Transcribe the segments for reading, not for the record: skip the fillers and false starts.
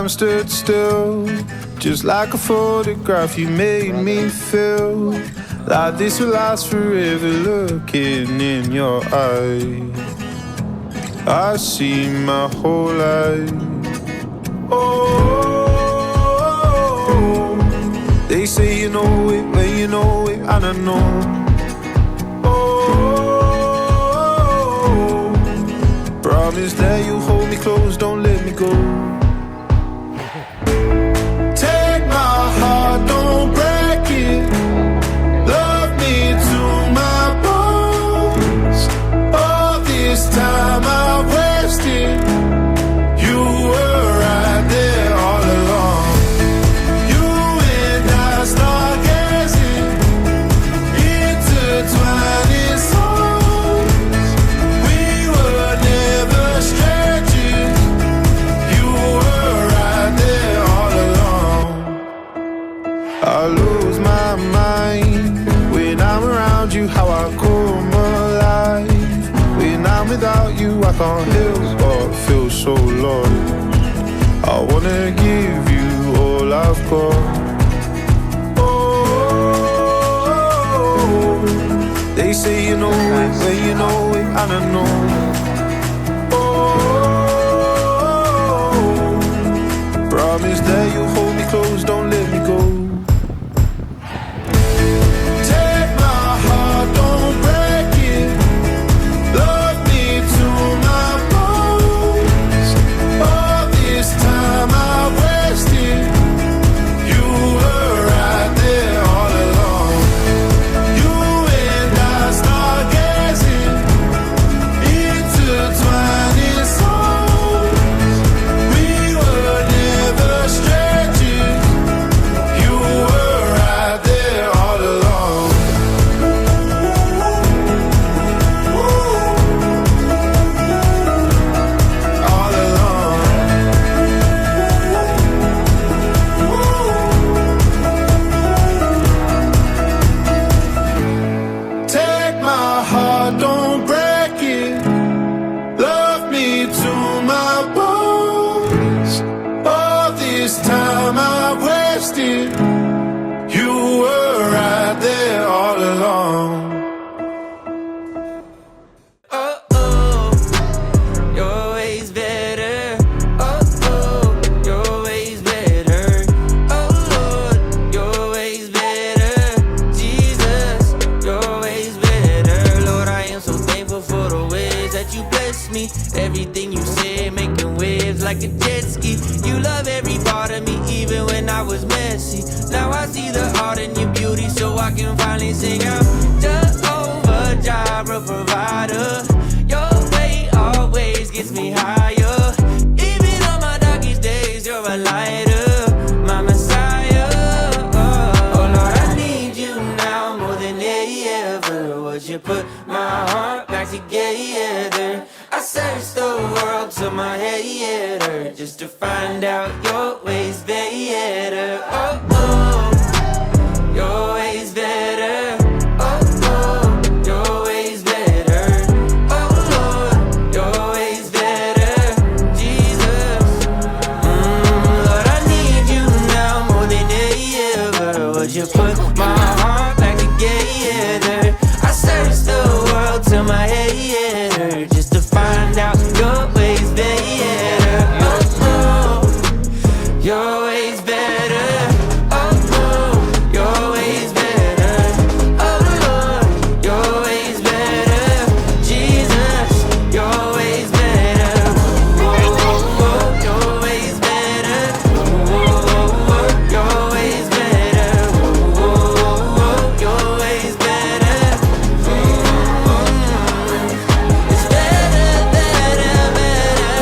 time stood still, just like a photograph. You made me feel like this will last forever. Looking in your eyes, I see my whole life. Oh, they say you know it when you know it, and I know. Oh, promise that you hold me close, don't let me go. Take my heart, don't break it. Love me to my bones. All this time I've wasted. You were right there all along. You and I stargazing, intertwining souls. We were never strangers. You were right there all along. I lose my mind when I'm around you, how I come alive. When I'm without you, I can't help but feel so lost. I wanna give you all I've got. Oh, they say you know it when you know it, and I know. Oh, promise that you hold me close, don't let me go. Take my heart, don't break it. Love me to my bones. All this time I wasted. You were right there all along. You and I stargazing, intertwining souls. We were never strangers. You were right there all along. All along. Take my heart, don't break it. Love me to my bones. All this time I wasted. You were right there all along. Oh, oh, you're always better. Oh, oh, you're always better. Oh, Lord, you're always better. Jesus, you're always better. Lord, I am so thankful for the ways that you bless me. Everything you say, making waves like a jet ski. You love every part of me, even when I was messy. Now I see the art in your beauty, so I can finally sing out. Jehovah Jireh, provider. Your way always gets me higher. Even on my darkest days, you're a lighter, my Messiah. Oh Lord, I need you now more than ever. Would you put my heart back together? I searched the world till my head hurt, just to find out your ways better. Oh, oh, your ways better. Oh, oh, your ways better. Oh, Lord, your ways better. Jesus, Lord, I need you now more than ever. Would you put my heart back together? I searched the world till my head hurt, just to find out your ways better. Oh, oh, your ways better. Oh, oh, your ways better. Oh, Lord, your ways better. Jesus, your ways better. Oh, oh, oh, your ways better. Oh, oh, oh, your ways better. Oh, oh, oh, your ways better. It's better, better, better.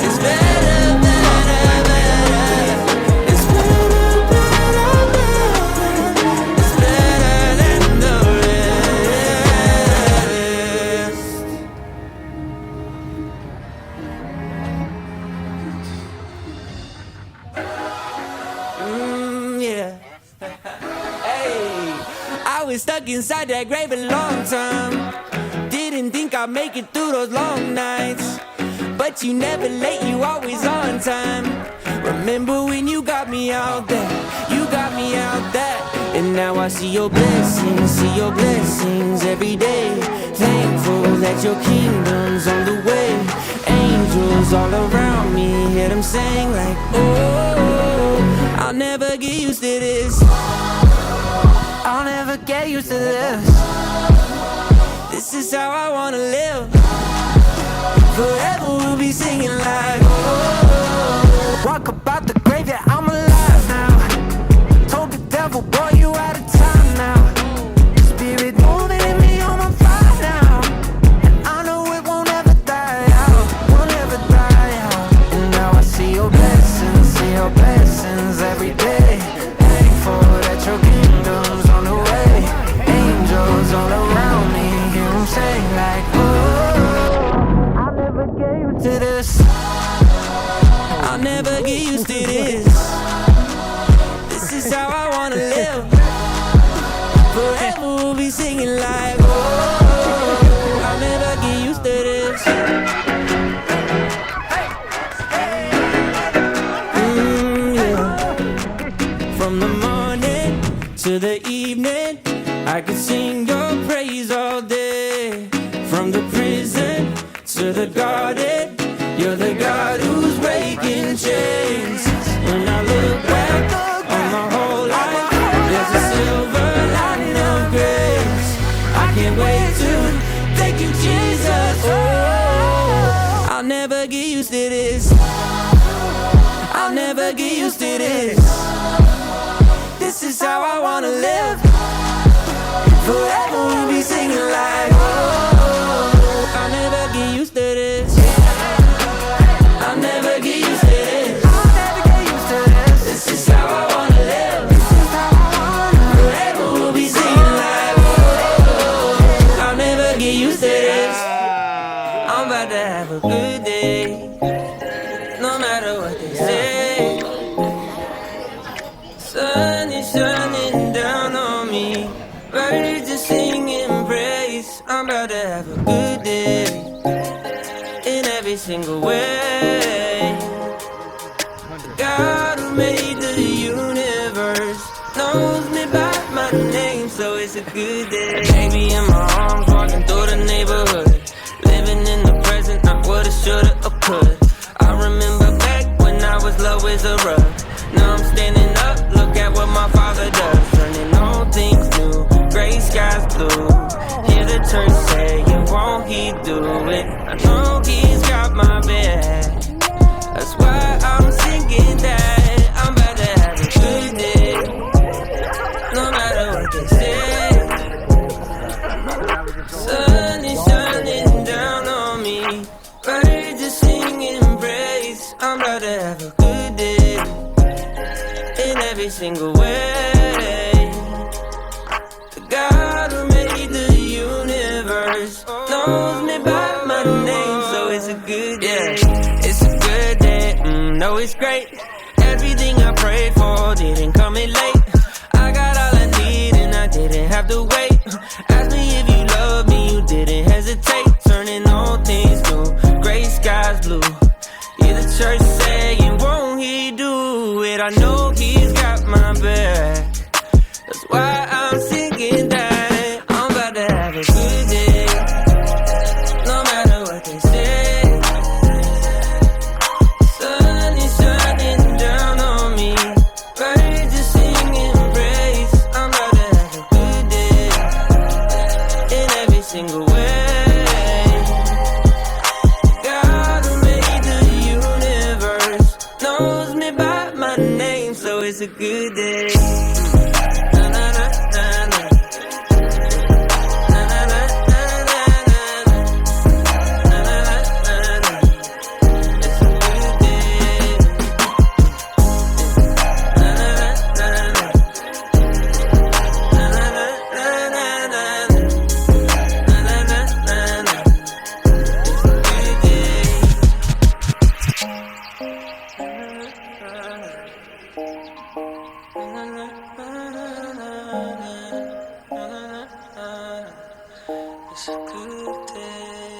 It's better, better, better. It's better, better, better. It's better than the rest. Yeah. Hey, I was stuck inside that grave a long time. Didn't think I'd make it through those long nights. But you never late, you always on time. Remember when you got me out there, you got me out there. And now I see your blessings every day. Thankful that your kingdom's on the way. Angels all around me, hear them sing like, oh, I'll never get used to this. I'll never get used to this. This is how I wanna live. Forever we'll be singing like, oh, walk about the grave, yeah, I'm alive now. Told the devil, boy, you out of time now. Spirit moving in me on my fire now. And I know it won't ever die out, won't ever die out. And now I see your blessings every day. Thankful that your kingdom's on the way. Angels all around me, hear them sing like, oh, I'll never get used to this. I'll never get used to this. This is how I wanna live. Forever we'll be singing like, oh, I'll never get used to this. Yeah. From the morning to the evening, I could sing your praise all day. From the prison to the garden, you're the God who's breaking chains. When I look back on my whole life, there's a silver lining of grace. I can't wait to thank you, Jesus. Oh, I'll never get used to this. I'll never get used to this. This is how I wanna live. Forever we'll be singing like, oh, I'll never get used to this. I'll never get used to this. I'll never get used to this. This is how I wanna live. Forever we'll be singing like, oh, I'll never get used to this. I'm about to have a good day, no matter what they say. Sun is shining down on me, birds are singing praise. I'm about to have a good day in every single way. The God who made the universe knows me by my name, so it's a good day. Baby in my arms, walking through the neighborhood, living in the present, not what I shoulda or could. I remember back when I was low as a rug. Now I'm standing up, look at what my father does, turning all things new, gray skies blue. Hear the church say, won't he do it? I know he's got my back. That's why I'm singing that I'm about to have a good day, no matter what they say. Sun is shining down on me, birds are singing praise. I'm about to have a good day in every single way. The God who made the universe knows me by my name, so it's a good day. It's a good day, no, it's great. Everything I prayed for didn't come in late. I got all I need and I didn't have to wait. Ask me if you love me, you didn't hesitate. Turning all things new, gray skies blue. Hear the church saying, won't he do it? I know he's got my back. That's why I'm singing that I'm about to have a good day, no matter what they say. Sun is shining down on me, birds are singing praise. I'm about to have a good day in every single way. God who made the universe knows me by my name, so it's a good day. It's a good day.